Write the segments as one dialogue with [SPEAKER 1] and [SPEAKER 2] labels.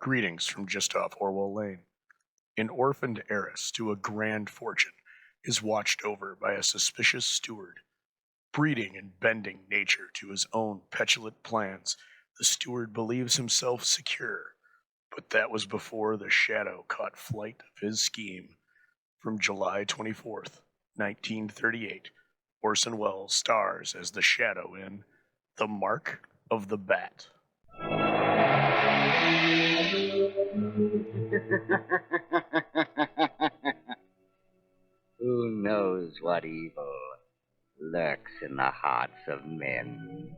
[SPEAKER 1] Greetings from just off Orwell Lane. An orphaned heiress to a grand fortune is watched over by a suspicious steward. Breeding and bending nature to his own petulant plans, the steward believes himself secure. But that was before the shadow caught flight of his scheme. From July 24th, 1938, Orson Welles stars as the shadow in The Mark of the Bat.
[SPEAKER 2] Who knows what evil lurks in the hearts of men?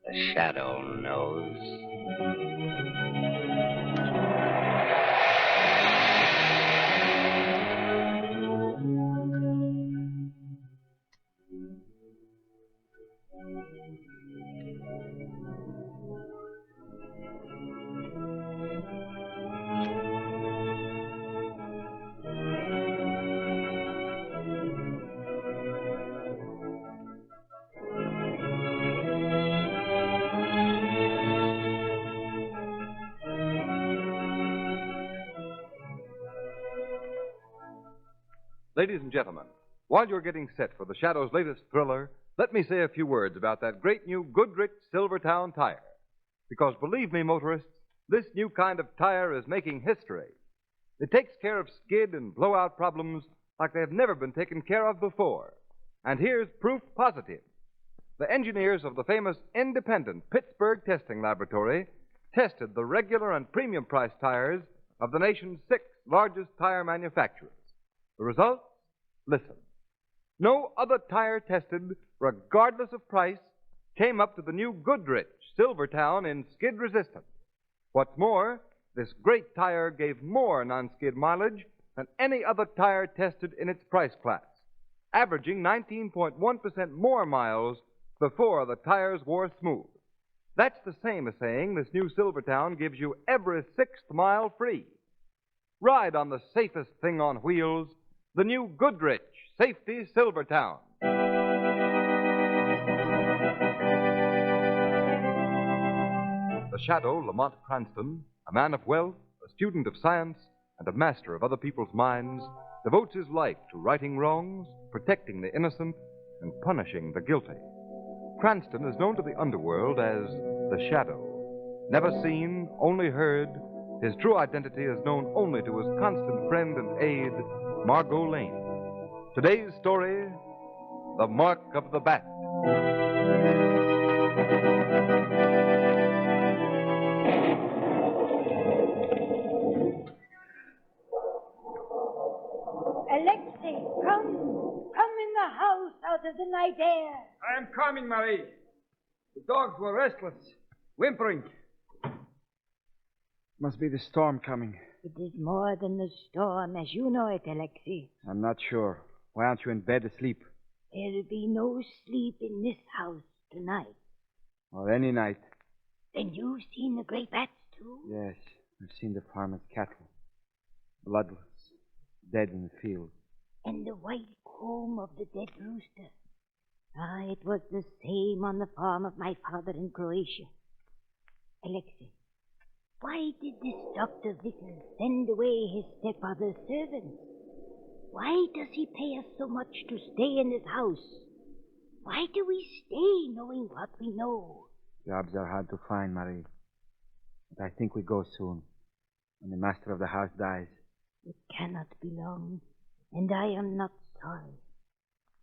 [SPEAKER 2] The shadow knows.
[SPEAKER 3] Ladies and gentlemen, while you're getting set for the Shadow's latest thriller, let me say a few words about that great new Goodrich Silvertown tire. Because believe me, motorists, this new kind of tire is making history. It takes care of skid and blowout problems like they have never been taken care of before. And here's proof positive. The engineers of the famous independent Pittsburgh Testing Laboratory tested the regular and premium price tires of the nation's 6 largest tire manufacturers. The results? Listen. No other tire tested, regardless of price, came up to the new Goodrich Silvertown in skid resistance. What's more, this great tire gave more non-skid mileage than any other tire tested in its price class, averaging 19.1% more miles before the tires wore smooth. That's the same as saying this new Silvertown gives you every 6th mile free. Ride on the safest thing on wheels, the new Goodrich Safety Silvertown. The shadow, Lamont Cranston, a man of wealth, a student of science, and a master of other people's minds, devotes his life to righting wrongs, protecting the innocent, and punishing the guilty. Cranston is known to the underworld as the Shadow. Never seen, only heard, his true identity is known only to his constant friend and aide, Margot Lane. Today's story, The Mark of the Bat.
[SPEAKER 4] Alexei, come in the house out of the night air.
[SPEAKER 5] I am coming, Marie. The dogs were restless, whimpering. Must be the storm coming.
[SPEAKER 4] It is more than the storm, as you know it, Alexei.
[SPEAKER 5] I'm not sure. Why aren't you in bed asleep?
[SPEAKER 4] There'll be no sleep in this house tonight.
[SPEAKER 5] Or any night.
[SPEAKER 4] Then you've seen the great bats, too?
[SPEAKER 5] Yes, I've seen the farmer's cattle. Bloodless, dead in the field.
[SPEAKER 4] And the white comb of the dead rooster. Ah, it was the same on the farm of my father in Croatia. Alexei, why did this Dr. Vickers send away his stepfather's servants? Why does he pay us so much to stay in his house? Why do we stay knowing what we know?
[SPEAKER 5] Jobs are hard to find, Marie. But I think we go soon, when the master of the house dies.
[SPEAKER 4] It cannot be long, and I am not sorry.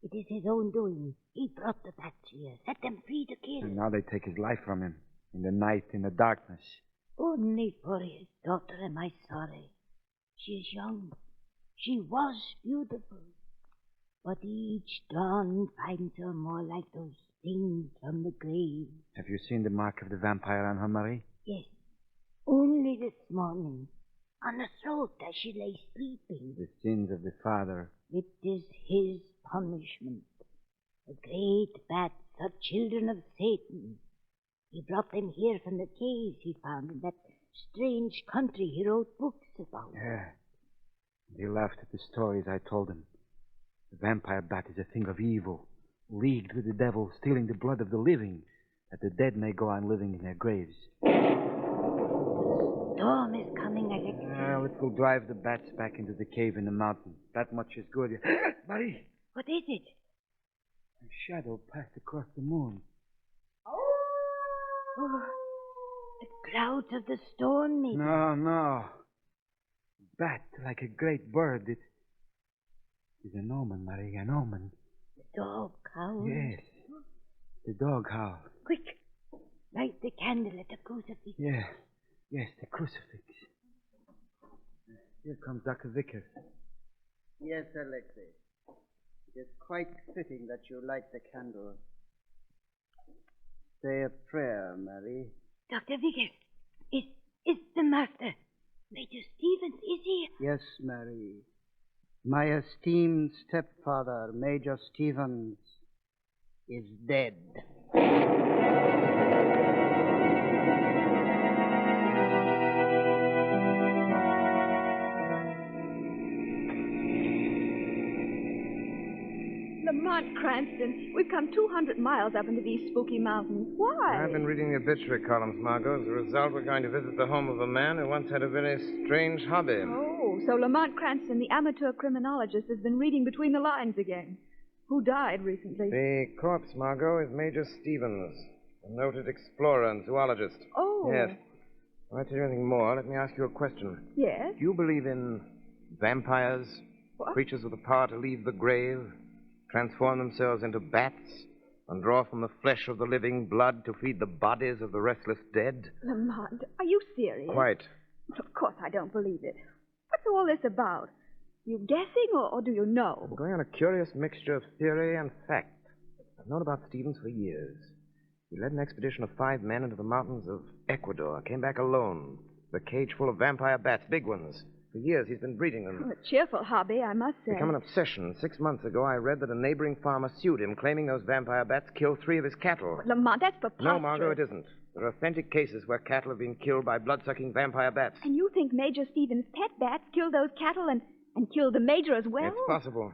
[SPEAKER 4] It is his own doing. He brought the bats here, set them free to kill.
[SPEAKER 5] And now they take his life from him, in the night, in the darkness.
[SPEAKER 4] Only for his daughter am I sorry. She is young. She was beautiful. But each dawn finds her more like those things from the grave.
[SPEAKER 5] Have you seen the mark of the vampire on her, Marie?
[SPEAKER 4] Yes. Only this morning. On her throat as she lay sleeping.
[SPEAKER 5] The sins of the father.
[SPEAKER 4] It is his punishment. The great bats are children of Satan. He brought them here from the caves he found in that strange country he wrote books about.
[SPEAKER 5] Yeah. He laughed at the stories I told him. The vampire bat is a thing of evil, leagued with the devil, stealing the blood of the living, that the dead may go on living in their graves.
[SPEAKER 4] Storm is coming, Alex.
[SPEAKER 5] Well, it will drive the bats back into the cave in the mountain. That much is good. Marie!
[SPEAKER 4] What is it?
[SPEAKER 5] A shadow passed across the moon.
[SPEAKER 4] Oh, the clouds of the storm, maybe.
[SPEAKER 5] No. Bat, like a great bird. It is an omen, Marie, an omen.
[SPEAKER 4] The dog howls.
[SPEAKER 5] Yes. The dog howls.
[SPEAKER 4] Quick, light the candle at the crucifix.
[SPEAKER 5] Yes, the crucifix. Here comes Dr. Vickers.
[SPEAKER 6] Yes, Alexei. It is quite fitting that you light the candle. Say a prayer, Mary.
[SPEAKER 4] Dr. Vickers, is the master. Major Stevens, is he?
[SPEAKER 6] Yes, Mary. My esteemed stepfather, Major Stevens, is dead.
[SPEAKER 7] Lamont, Cranston, we've come 200 miles up into these spooky mountains. Why?
[SPEAKER 8] I've been reading the obituary columns, Margot. As a result, we're going to visit the home of a man who once had a very strange hobby.
[SPEAKER 7] Oh, so Lamont Cranston, the amateur criminologist, has been reading between the lines again. Who died recently?
[SPEAKER 8] The corpse, Margot, is Major Stevens, a noted explorer and zoologist.
[SPEAKER 7] Oh.
[SPEAKER 8] Yes. Before I tell you anything more, let me ask you a question.
[SPEAKER 7] Yes?
[SPEAKER 8] Do you believe in vampires?
[SPEAKER 7] What?
[SPEAKER 8] Creatures with the power to leave the grave, transform themselves into bats, and draw from the flesh of the living blood to feed the bodies of the restless dead?
[SPEAKER 7] Lamont, are you serious?
[SPEAKER 8] Quite.
[SPEAKER 7] Of course I don't believe it. What's all this about? You guessing or do you know?
[SPEAKER 8] I'm going on a curious mixture of theory and fact. I've known about Stevens for years. He led an expedition of 5 men into the mountains of Ecuador, came back alone, with a cage full of vampire bats, big ones. For years, he's been breeding them.
[SPEAKER 7] A cheerful hobby, I must say.
[SPEAKER 8] Become an obsession. 6 months ago, I read that a neighboring farmer sued him, claiming those vampire bats killed 3 of his cattle.
[SPEAKER 7] But Lamont, that's preposterous.
[SPEAKER 8] No, Margot, it isn't. There are authentic cases where cattle have been killed by blood-sucking vampire bats.
[SPEAKER 7] And you think Major Stevens' pet bats killed those cattle and killed the Major as well?
[SPEAKER 8] It's possible.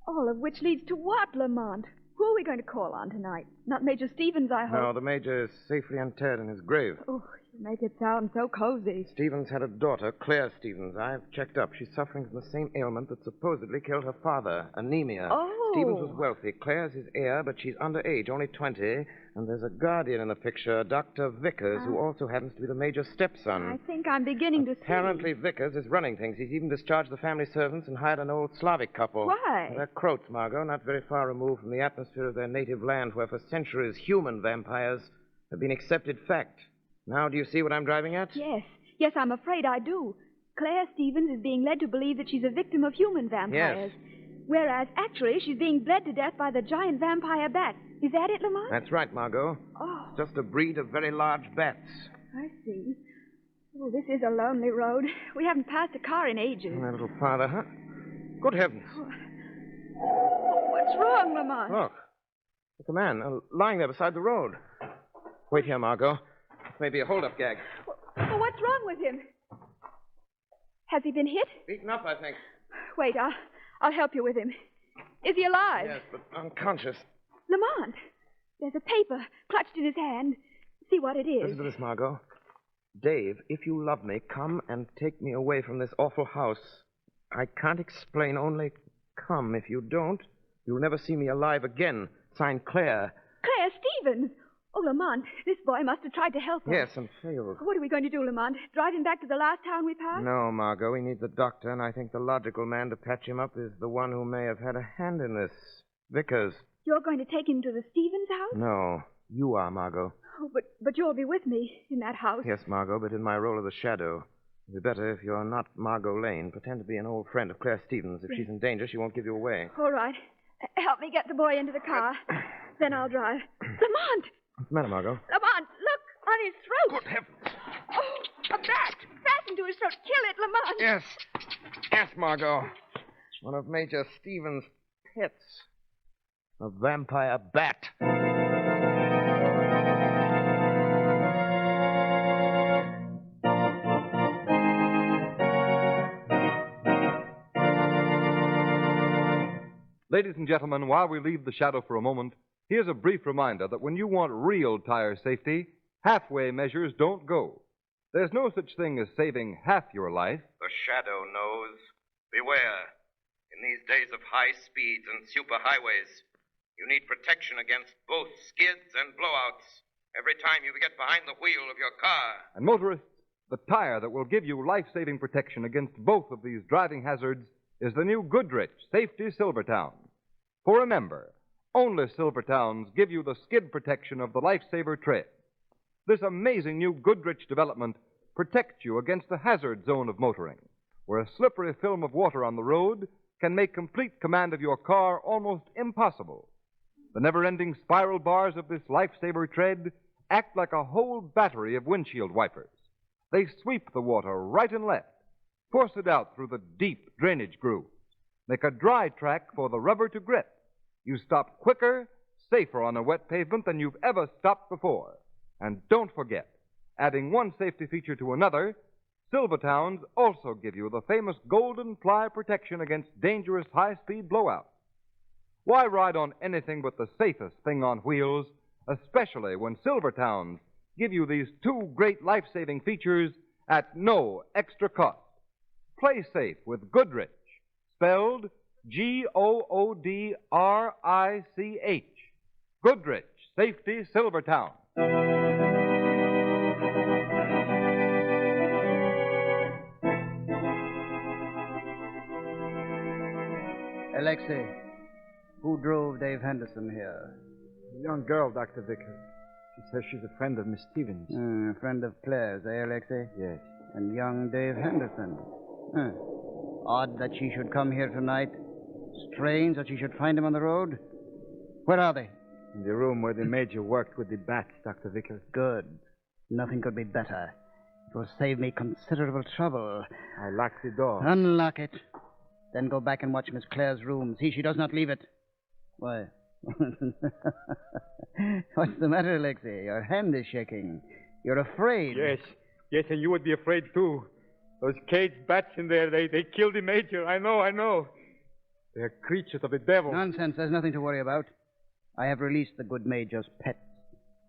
[SPEAKER 7] All of which leads to what, Lamont? Who are we going to call on tonight? Not Major Stevens, I hope.
[SPEAKER 8] No, the Major is safely interred in his grave.
[SPEAKER 7] Oh, you make it sound so cozy.
[SPEAKER 8] Stevens had a daughter, Claire Stevens. I've checked up. She's suffering from the same ailment that supposedly killed her father, anemia.
[SPEAKER 7] Oh.
[SPEAKER 8] Stevens was wealthy. Claire's his heir, but she's underage, only 20. And there's a guardian in the picture, Dr. Vickers, who also happens to be the Major's stepson.
[SPEAKER 7] I think I'm beginning to see.
[SPEAKER 8] Apparently, Vickers is running things. He's even discharged the family servants and hired an old Slavic couple.
[SPEAKER 7] Why?
[SPEAKER 8] They're Croats, Margot, not very far removed from the atmosphere of their native land, where for centuries human vampires have been accepted fact. Now, do you see what I'm driving at?
[SPEAKER 7] Yes, I'm afraid I do. Claire Stevens is being led to believe that she's a victim of human vampires.
[SPEAKER 8] Yes.
[SPEAKER 7] Whereas, actually, she's being bled to death by the giant vampire bat. Is that it, Lamont?
[SPEAKER 8] That's right, Margot.
[SPEAKER 7] Oh,
[SPEAKER 8] Just a breed of very large bats.
[SPEAKER 7] I see. Oh, this is a lonely road. We haven't passed a car in ages.
[SPEAKER 8] A little farther, huh? Good heavens.
[SPEAKER 7] Oh, what's wrong, Lamont?
[SPEAKER 8] Look. It's a man lying there beside the road. Wait here, Margot. This may be a hold-up gag.
[SPEAKER 7] Oh, what's wrong with him? Has he been hit?
[SPEAKER 8] Beaten up, I think.
[SPEAKER 7] Wait, I'll help you with him. Is he alive?
[SPEAKER 8] Yes, but unconscious.
[SPEAKER 7] Lamont, there's a paper clutched in his hand. See what it is.
[SPEAKER 8] Listen to this, Margot. Dave, if you love me, come and take me away from this awful house. I can't explain, only come. If you don't, you'll never see me alive again. Signed, Claire.
[SPEAKER 7] Claire Stevens! Oh, Lamont, this boy must have tried to help us.
[SPEAKER 8] Yes, and failed.
[SPEAKER 7] What are we going to do, Lamont? Drive him back to the last town we passed?
[SPEAKER 8] No, Margot, we need the doctor, and I think the logical man to patch him up is the one who may have had a hand in this. Vickers.
[SPEAKER 7] You're going to take him to the Stevens house?
[SPEAKER 8] No, you are, Margot.
[SPEAKER 7] Oh, but you'll be with me in that house.
[SPEAKER 8] Yes, Margot, but in my role of the shadow. It'd be better if you're not Margot Lane. Pretend to be an old friend of Claire Stevens. If she's in danger, she won't give you away.
[SPEAKER 7] All right. Help me get the boy into the car. Then I'll drive. Lamont!
[SPEAKER 8] What's the matter, Margot?
[SPEAKER 7] Lamont, look! On his throat!
[SPEAKER 8] Good heavens.
[SPEAKER 7] Oh, a bat! Fastened to his throat. Kill it, Lamont!
[SPEAKER 8] Yes. Yes, Margot. One of Major Stevens' pets. A vampire bat.
[SPEAKER 3] Ladies and gentlemen, while we leave the shadow for a moment, Here's a brief reminder that when you want real tire safety, halfway measures don't go. There's no such thing as saving half your life.
[SPEAKER 9] The shadow knows. Beware. In these days of high speeds and superhighways, you need protection against both skids and blowouts every time you get behind the wheel of your car.
[SPEAKER 3] And motorists, the tire that will give you life-saving protection against both of these driving hazards is the new Goodrich Safety Silvertown. For remember, only Silvertowns give you the skid protection of the Lifesaver tread. This amazing new Goodrich development protects you against the hazard zone of motoring, where a slippery film of water on the road can make complete command of your car almost impossible. The never-ending spiral bars of this Lifesaver tread act like a whole battery of windshield wipers. They sweep the water right and left, force it out through the deep drainage grooves, make a dry track for the rubber to grip. You stop quicker, safer on a wet pavement than you've ever stopped before. And don't forget, adding one safety feature to another, Silvertowns also give you the famous golden ply protection against dangerous high-speed blowouts. Why ride on anything but the safest thing on wheels, especially when Silvertowns give you these two great life-saving features at no extra cost? Play safe with Goodrich, spelled Goodrich. Goodrich Safety Silvertown.
[SPEAKER 6] Alexei, who drove Dave Henderson here?
[SPEAKER 5] A young girl, Dr. Vickers. She says she's a friend of Miss Stevens.
[SPEAKER 6] A friend of Claire's, eh, Alexei?
[SPEAKER 5] Yes.
[SPEAKER 6] And young Dave Henderson. Odd that she should come here tonight. Strange that she should find him on the road. Where are they?
[SPEAKER 5] In the room where the major worked with the bats, Dr. Vickers.
[SPEAKER 6] Good. Nothing could be better. It will save me considerable trouble.
[SPEAKER 5] I locked the door.
[SPEAKER 6] Unlock it. Then go back and watch Miss Claire's room. See she does not leave it. Why? What's the matter, Alexei? Your hand is shaking. You're afraid.
[SPEAKER 10] Yes, and you would be afraid, too. Those caged bats in there, they killed the major. I know. They're creatures of the devil.
[SPEAKER 6] Nonsense. There's nothing to worry about. I have released the good major's pets.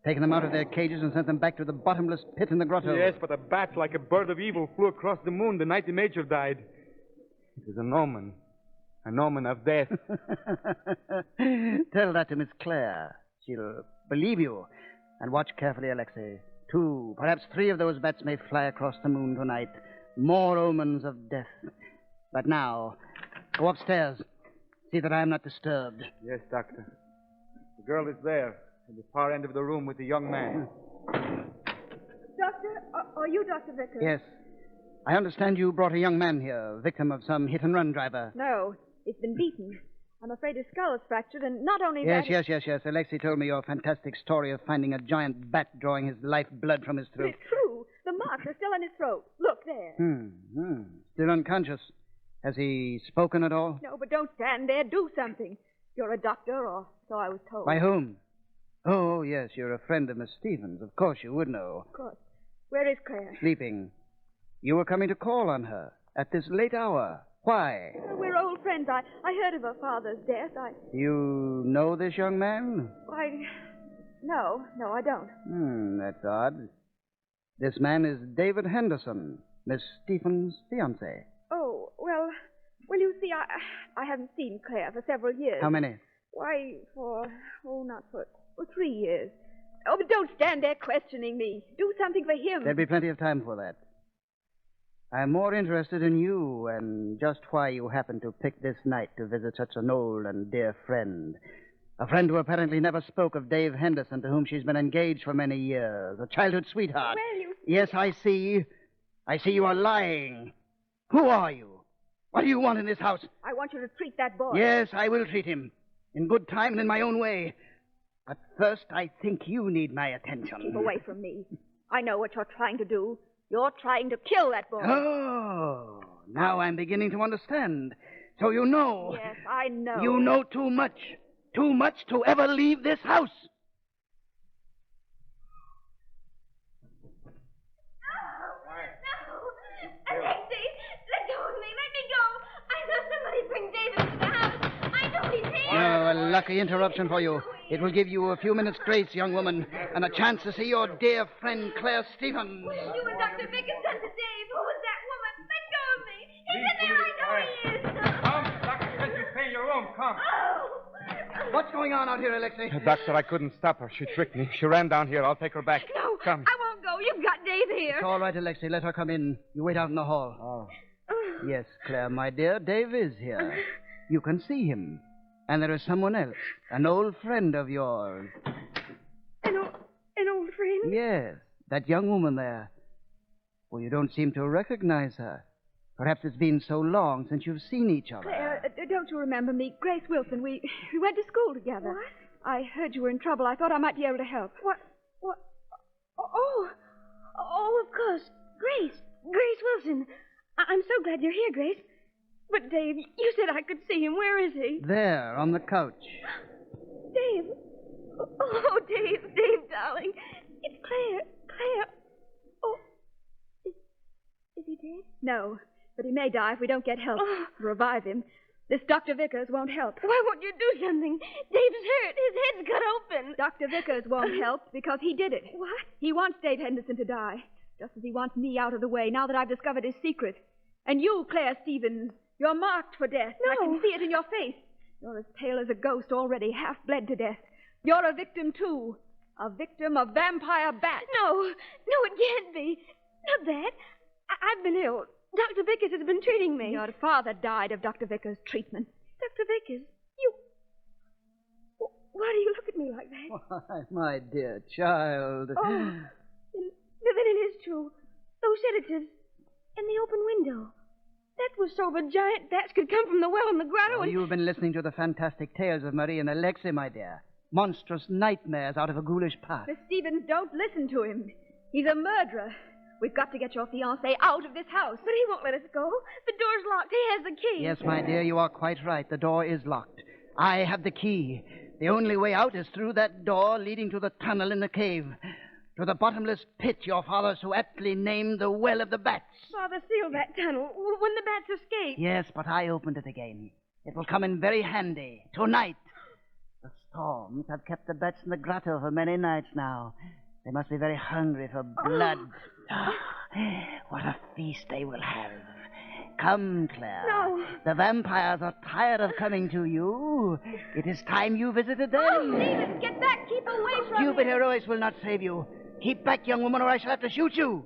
[SPEAKER 6] Taken them out of their cages and sent them back to the bottomless pit in the grotto.
[SPEAKER 10] Yes, but a bat like a bird of evil flew across the moon the night the major died. It was an omen of death.
[SPEAKER 6] Tell that to Miss Claire. She'll believe you. And watch carefully, Alexei. 2, perhaps 3 of those bats may fly across the moon tonight. More omens of death. But now, go upstairs. See that I am not disturbed.
[SPEAKER 10] Yes, Doctor. The girl is there, at the far end of the room with the young man.
[SPEAKER 7] Doctor, are you Dr. Vickers?
[SPEAKER 6] Yes. I understand you brought a young man here, victim of some hit-and-run driver.
[SPEAKER 7] No, he's been beaten. I'm afraid his skull is fractured, and not only
[SPEAKER 6] Yes.
[SPEAKER 7] that...
[SPEAKER 6] Alexei told me your fantastic story of finding a giant bat drawing his life blood from his throat.
[SPEAKER 7] It's true. The marks are still in his throat. Look, there.
[SPEAKER 6] Still unconscious. Has he spoken at all?
[SPEAKER 7] No, but don't stand there. Do something. You're a doctor, or so I was told.
[SPEAKER 6] By whom? Oh, yes, you're a friend of Miss Stevens. Of course you would know.
[SPEAKER 7] Of course. Where is Claire?
[SPEAKER 6] Sleeping. You were coming to call on her at this late hour. Why?
[SPEAKER 7] We're old friends. I heard of her father's death.
[SPEAKER 6] You know this young man?
[SPEAKER 7] No, I don't.
[SPEAKER 6] That's odd. This man is David Henderson, Miss Stevens' fiancé.
[SPEAKER 7] Oh, well, you see, I haven't seen Claire for several years.
[SPEAKER 6] How many?
[SPEAKER 7] Why, not for 3 years. Oh, but don't stand there questioning me. Do something for him.
[SPEAKER 6] There'll be plenty of time for that. I'm more interested in you and just why you happened to pick this night to visit such an old and dear friend. A friend who apparently never spoke of Dave Henderson, to whom she's been engaged for many years. A childhood sweetheart.
[SPEAKER 7] Well, you...
[SPEAKER 6] Yes, I see. I see you are lying. Who are you? What do you want in this house?
[SPEAKER 7] I want you to treat that boy.
[SPEAKER 6] Yes, I will treat him. In good time and in my own way. But first, I think you need my attention.
[SPEAKER 7] Keep away from me. I know what you're trying to do. You're trying to kill that boy.
[SPEAKER 6] Oh, now I'm beginning to understand. So you know.
[SPEAKER 7] Yes, I know.
[SPEAKER 6] You know too much. Too much to ever leave this house.
[SPEAKER 11] No! Alexei, let go of me. Let me go. I saw somebody bring David into the house. I know he's here.
[SPEAKER 6] Oh, a lucky interruption for you. It will give you a few minutes' grace, young woman, and a chance to see your dear friend, Claire Stevens.
[SPEAKER 11] You and Dr. Vickers done to Dave. Who was that woman? Let go of me. He's in there. I know he is.
[SPEAKER 10] Come, Dr. Spencer's paying your room. Come.
[SPEAKER 11] Oh.
[SPEAKER 6] What's going on out here, Alexei?
[SPEAKER 10] Doctor, I couldn't stop her. She tricked me. She ran down here. I'll take her back.
[SPEAKER 7] No,
[SPEAKER 10] Come.
[SPEAKER 7] I won't go. You've got Dave here.
[SPEAKER 6] It's all right, Alexei. Let her come in. You wait out in the hall.
[SPEAKER 5] Oh.
[SPEAKER 6] Yes, Claire, my dear, Dave is here. You can see him. And there is someone else, an old friend of yours.
[SPEAKER 7] An old friend?
[SPEAKER 6] Yes, that young woman there. Well, you don't seem to recognize her. Perhaps it's been so long since you've seen each other.
[SPEAKER 7] Claire, don't you remember me? Grace Wilson. We went to school together. What? I heard you were in trouble. I thought I might be able to help.
[SPEAKER 12] What? Oh, of course. Grace Wilson. I'm so glad you're here, Grace. But, Dave, you said I could see him. Where is he?
[SPEAKER 6] There, on the couch.
[SPEAKER 12] Dave. Oh, Dave, darling. It's Claire. Oh, is he dead?
[SPEAKER 7] No, but he may die if we don't get help. Revive him. This Dr. Vickers won't help.
[SPEAKER 12] Why won't you do something? Dave's hurt. His head's cut open.
[SPEAKER 7] Dr. Vickers won't help because he did it.
[SPEAKER 12] What?
[SPEAKER 7] He wants Dave Henderson to die, just as he wants me out of the way now that I've discovered his secret. And you, Claire Stevens, you're marked for death.
[SPEAKER 12] No.
[SPEAKER 7] I can see it in your face. You're as pale as a ghost already, half bled to death. You're a victim, too. A victim of vampire bats.
[SPEAKER 12] No, it can't be. Not that. I've been ill. Dr. Vickers has been treating me.
[SPEAKER 7] Your father died of Dr. Vickers' treatment.
[SPEAKER 12] Dr. Vickers, you... Why do you look at me like that?
[SPEAKER 6] Why, my dear child.
[SPEAKER 12] Oh, then it is true. Those sedatives in the open window. That was so the giant bats could come from the well in the grotto and...
[SPEAKER 6] You've been listening to the fantastic tales of Marie and Alexei, my dear. Monstrous nightmares out of a ghoulish past.
[SPEAKER 7] Miss Stevens, don't listen to him. He's a murderer. We've got to get your fiancé out of this house.
[SPEAKER 12] But he won't let us go. The door's locked. He has the key.
[SPEAKER 6] Yes, my dear, you are quite right. The door is locked. I have the key. The only way out is through that door leading to the tunnel in the cave. To the bottomless pit your father so aptly named the Well of the Bats.
[SPEAKER 12] Father sealed that tunnel when the bats escaped.
[SPEAKER 6] Yes, but I opened it again. It will come in very handy tonight. The storms have kept the bats in the grotto for many nights now. They must be very hungry for blood. What a feast they will have. Come, Claire.
[SPEAKER 12] No.
[SPEAKER 6] The vampires are tired of coming to you. It is time you visited them.
[SPEAKER 12] Oh, Stevens, get back. Keep away from
[SPEAKER 6] Stupid
[SPEAKER 12] me.
[SPEAKER 6] heroics will not save you. Keep back, young woman, or I shall have to shoot you.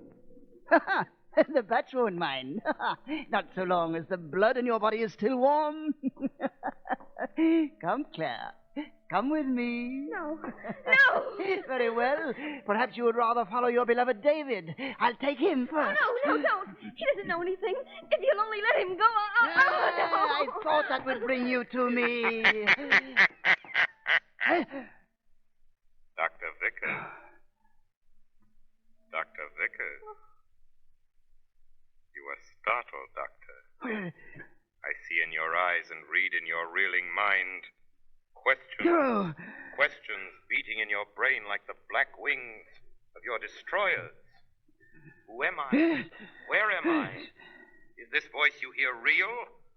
[SPEAKER 6] The bats won't mind. Not so long as the blood in your body is still warm. Come, Claire. Come with me.
[SPEAKER 12] No.
[SPEAKER 6] Very well. Perhaps you would rather follow your beloved David. I'll take him first.
[SPEAKER 12] No, don't. He doesn't know anything. If you'll only let him go, no.
[SPEAKER 6] I thought that would bring you to me.
[SPEAKER 9] Dr. Vickers. Dr. Vickers. You are startled, Doctor. I see in your eyes and read in your reeling mind questions. Questions beating in your brain like the black wings of your destroyers. Who am I? Where am I? Is this voice you hear real,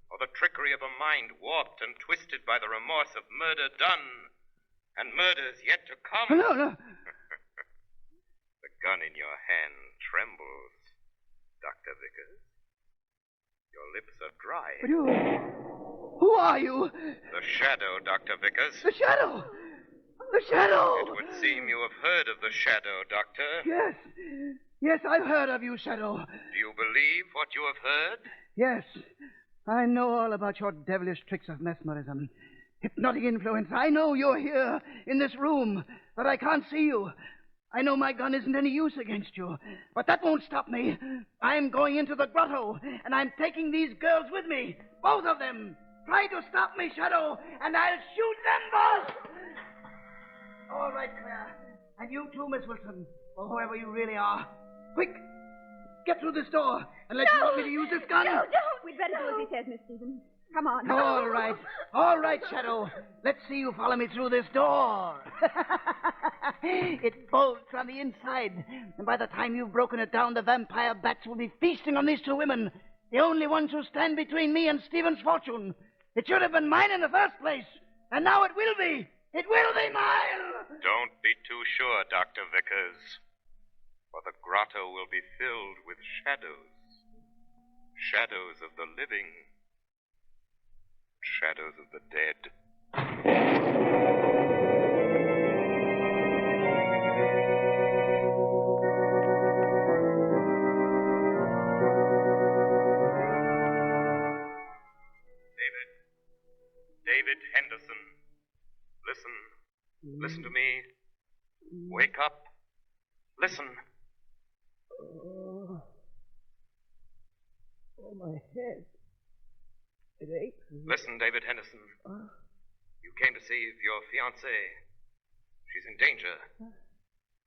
[SPEAKER 9] or the trickery of a mind warped and twisted by the remorse of murder done, and murders yet to come?
[SPEAKER 6] No.
[SPEAKER 9] The gun in your hand trembles, Dr. Vickers. Your lips are dry.
[SPEAKER 6] But you... Who are you?
[SPEAKER 9] The shadow, Dr. Vickers.
[SPEAKER 6] The shadow! The shadow!
[SPEAKER 9] It would seem you have heard of the shadow, Doctor.
[SPEAKER 6] Yes, I've heard of you, Shadow.
[SPEAKER 9] Do you believe what you have heard?
[SPEAKER 6] Yes. I know all about your devilish tricks of mesmerism. Hypnotic influence. I know you're here, in this room, but I can't see you. I know my gun isn't any use against you, but that won't stop me. I'm going into the grotto, and I'm taking these girls with me. Both of them. Try to stop me, Shadow, and I'll shoot them both. All right, Claire. And you too, Miss Wilson, or whoever you really are. Quick! Get through this door, unless you want me to use this gun.
[SPEAKER 12] No, don't.
[SPEAKER 7] We'd better do as he says, Miss Stevens. Come on.
[SPEAKER 6] All right, Shadow. Let's see you follow me through this door. It bolts on the inside, and by the time you've broken it down, the vampire bats will be feasting on these two women, the only ones who stand between me and Stephen's fortune. It should have been mine in the first place, and now it will be. It will be mine!
[SPEAKER 9] Don't be too sure, Dr. Vickers. For the grotto will be filled with shadows. Shadows of the living. Shadows of the dead. David Henderson. Listen. Listen to me. Wake up. Listen.
[SPEAKER 13] Oh, my head. It aches.
[SPEAKER 9] Listen, David Henderson. You came to see your fiancée. She's in danger.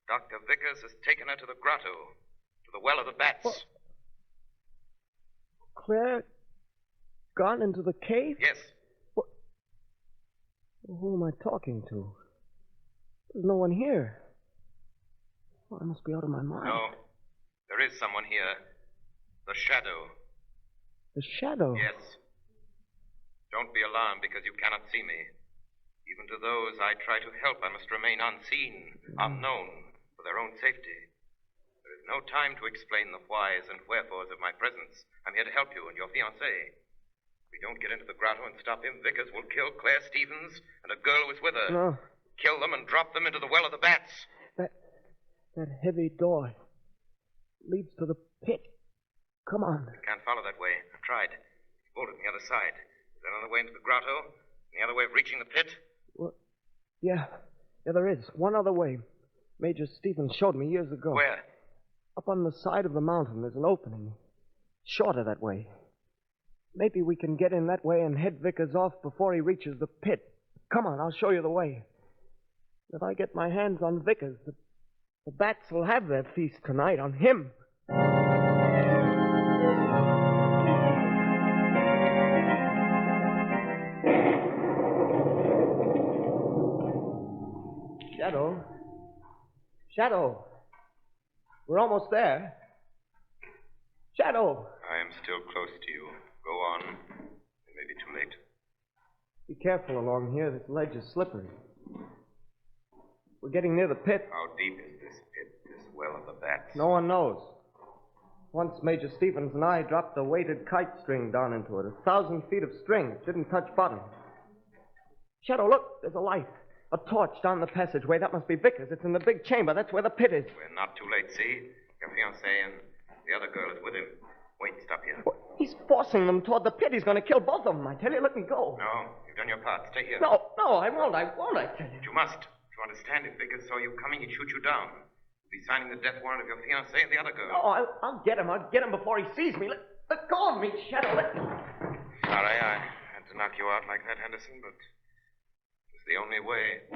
[SPEAKER 9] Dr. Vickers has taken her to the grotto, to the Well of the Bats.
[SPEAKER 13] Claire gone into the cave?
[SPEAKER 9] Yes.
[SPEAKER 13] Who am I talking to? There's no one here. I must be out of my mind.
[SPEAKER 9] No. There is someone here. The Shadow.
[SPEAKER 13] The Shadow?
[SPEAKER 9] Yes. Don't be alarmed because you cannot see me. Even to those I try to help, I must remain unseen, unknown, for their own safety. There is no time to explain the whys and wherefores of my presence. I'm here to help you and your fiancée. If we don't get into the grotto and stop him, Vickers will kill Claire Stevens and a girl who is with her.
[SPEAKER 13] No.
[SPEAKER 9] Kill them and drop them into the Well of the Bats.
[SPEAKER 13] That heavy door leads to the pit. Come on.
[SPEAKER 9] I can't follow that way. I've tried. It's bolted on the other side. Is there another way into the grotto? Any other way of reaching the pit?
[SPEAKER 13] Well, yeah, there is. One other way. Major Stevenson showed me years ago.
[SPEAKER 9] Where?
[SPEAKER 13] Up on the side of the mountain, there's an opening. Shorter that way. Maybe we can get in that way and head Vickers off before he reaches the pit. Come on, I'll show you the way. If I get my hands on Vickers, the bats will have their feast tonight on him. Shadow. We're almost there. Shadow.
[SPEAKER 9] I am still close to you. Go on. It may be too late.
[SPEAKER 13] Be careful along here. This ledge is slippery. We're getting near the pit.
[SPEAKER 9] How deep is this pit, this Well of the Bats?
[SPEAKER 13] No one knows. Once Major Stevenson and I dropped a weighted kite string down into it. 1,000 feet of string. It didn't touch bottom. Shadow, look. There's a light. A torch down the passageway. That must be Vickers. It's in the big chamber. That's where the pit is.
[SPEAKER 9] We're not too late, see? Your fiancée and the other girl is with him. Wait, stop here.
[SPEAKER 13] What? He's forcing them toward the pit. He's going to kill both of them. I tell you, let me go.
[SPEAKER 9] No, you've done your part. Stay here.
[SPEAKER 13] No, I won't, I tell you.
[SPEAKER 9] You must. To understand, if Vickers saw you coming, he'd shoot you down. He'd be signing the death warrant of your fiancée and the other girl.
[SPEAKER 13] No, I'll get him. I'll get him before he sees me. Let go of me, Shadow.
[SPEAKER 9] Sorry, I had to knock you out like that, Henderson, but it's the only way.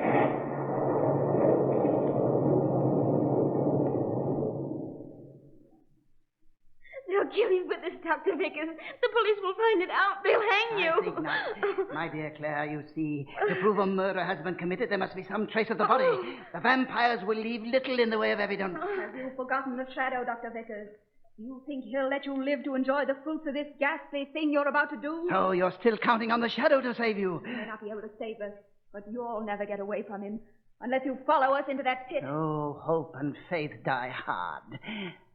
[SPEAKER 12] They'll kill you for this, Dr. Vickers. The police will find it out. They'll hang you.
[SPEAKER 6] I think not. My dear Claire, you see, to prove a murder has been committed, there must be some trace of the body. The vampires will leave little in the way of evidence.
[SPEAKER 7] Have you forgotten the Shadow, Dr. Vickers? You think he'll let you live to enjoy the fruits of this ghastly thing you're about to do?
[SPEAKER 6] So you're still counting on the Shadow to save you?
[SPEAKER 7] He may not be able to save us, but you'll never get away from him unless you follow us into that pit.
[SPEAKER 6] Oh, hope and faith die hard.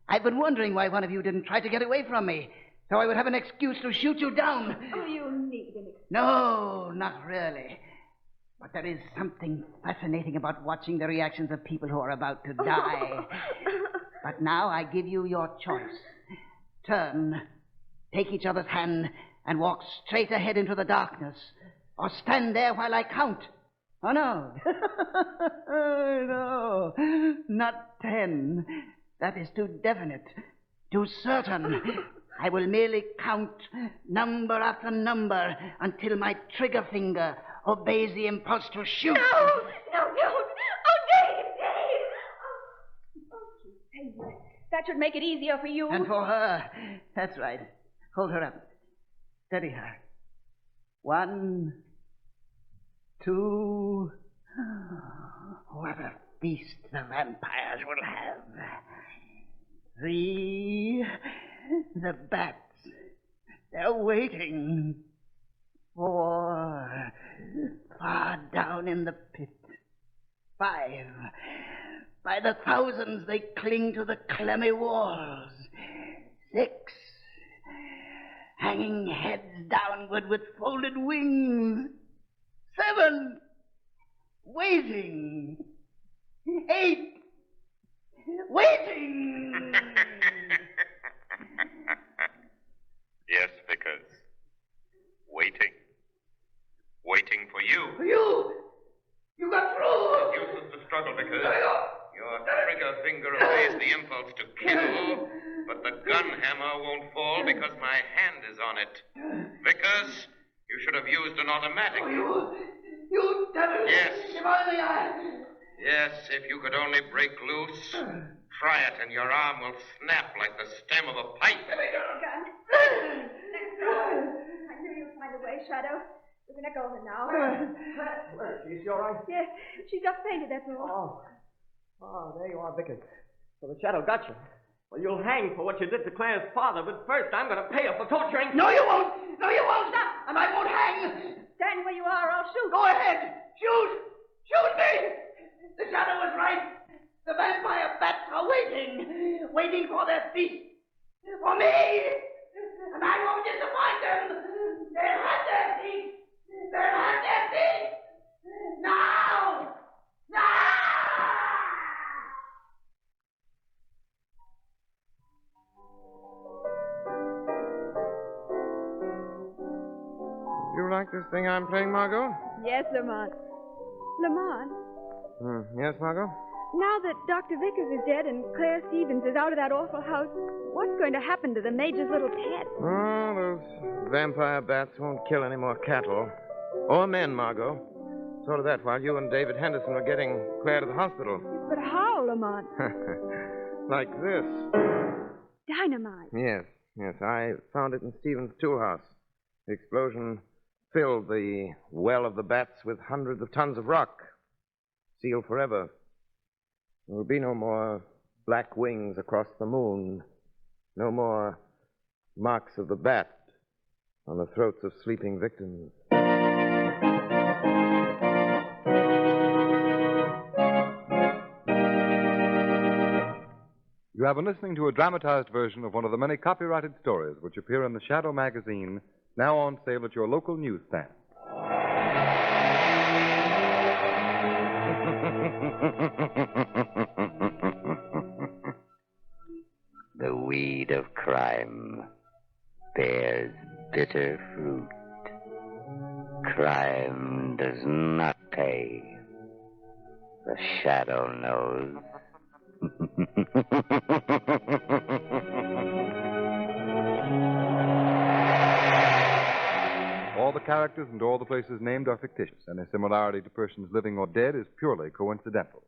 [SPEAKER 6] I've been wondering why one of you didn't try to get away from me, so I would have an excuse to shoot you down.
[SPEAKER 7] Oh, you need an excuse.
[SPEAKER 6] No, not really. But there is something fascinating about watching the reactions of people who are about to die. But now I give you your choice. Turn, take each other's hand, and walk straight ahead into the darkness. Or stand there while I count. Oh, no. No, not 10. That is too definite, too certain. I will merely count number after number until my trigger finger obeys the impulse to shoot.
[SPEAKER 12] No, don't. Oh, Dave.
[SPEAKER 7] That should make it easier for you.
[SPEAKER 6] And for her. That's right. Hold her up. Steady her. 1, 2. What a feast the vampires will have. 3. The bats. They're waiting. 4. far down in the pit. 5. By the thousands they cling to the clammy walls. 6. Hanging heads downward with folded wings. 7. Waiting. 8. Waiting.
[SPEAKER 9] Yes, Vickers. Waiting. Waiting for you.
[SPEAKER 6] For you! You got through!
[SPEAKER 9] It's useless to struggle, Vickers. Your trigger finger obeys the impulse to kill, but the gun hammer won't fall because my hand is on it. Vickers, you should have used an automatic.
[SPEAKER 6] Oh, you devil!
[SPEAKER 9] Yes.
[SPEAKER 6] If only I...
[SPEAKER 9] Yes, if you could only break loose. Try it, and your arm will snap like the stem of a pipe.
[SPEAKER 7] Gun. Let's go. I knew you'd find a way, Shadow. We're going to go over now.
[SPEAKER 13] Where is she all right?
[SPEAKER 7] Yes, she just fainted, that's all.
[SPEAKER 13] Oh, there you are, Vickers. So the Shadow got you. Well, you'll hang for what you did to Claire's father, but first I'm going to pay you for torturing...
[SPEAKER 6] No, you won't! No, you won't! Stop! And I won't hang!
[SPEAKER 7] Stand where you are, I'll shoot.
[SPEAKER 6] Go ahead! Shoot! Shoot me! The Shadow was right. The vampire bats are waiting. Waiting for their feast. For me! And I won't disappoint them. They'll have their feast. They'll have their feast. Now! Now!
[SPEAKER 8] You like this thing I'm playing, Margot?
[SPEAKER 7] Yes, Lamont. Lamont,
[SPEAKER 8] Yes, Margot?
[SPEAKER 7] now that Dr. Vickers is dead and Claire Stevens is out of that awful house, what's going to happen to the Major's little pet?
[SPEAKER 8] Oh, those vampire bats won't kill any more cattle. Or men, Margot. Sort of that while you and David Henderson were getting Claire to the hospital.
[SPEAKER 7] But how, Lamont?
[SPEAKER 8] Like this.
[SPEAKER 7] Dynamite.
[SPEAKER 8] Yes. I found it in Stevens' tool house. The explosion filled the well of the bats with hundreds of tons of rock. Sealed forever. There will be no more black wings across the moon. No more marks of the bat on the throats of sleeping victims.
[SPEAKER 3] You have been listening to a dramatized version of one of the many copyrighted stories which appear in the Shadow magazine, now on sale at your local newsstand.
[SPEAKER 2] The weed of crime bears bitter fruit. Crime does not pay. The Shadow knows.
[SPEAKER 3] All the characters and all the places named are fictitious. Any similarity to persons living or dead is purely coincidental.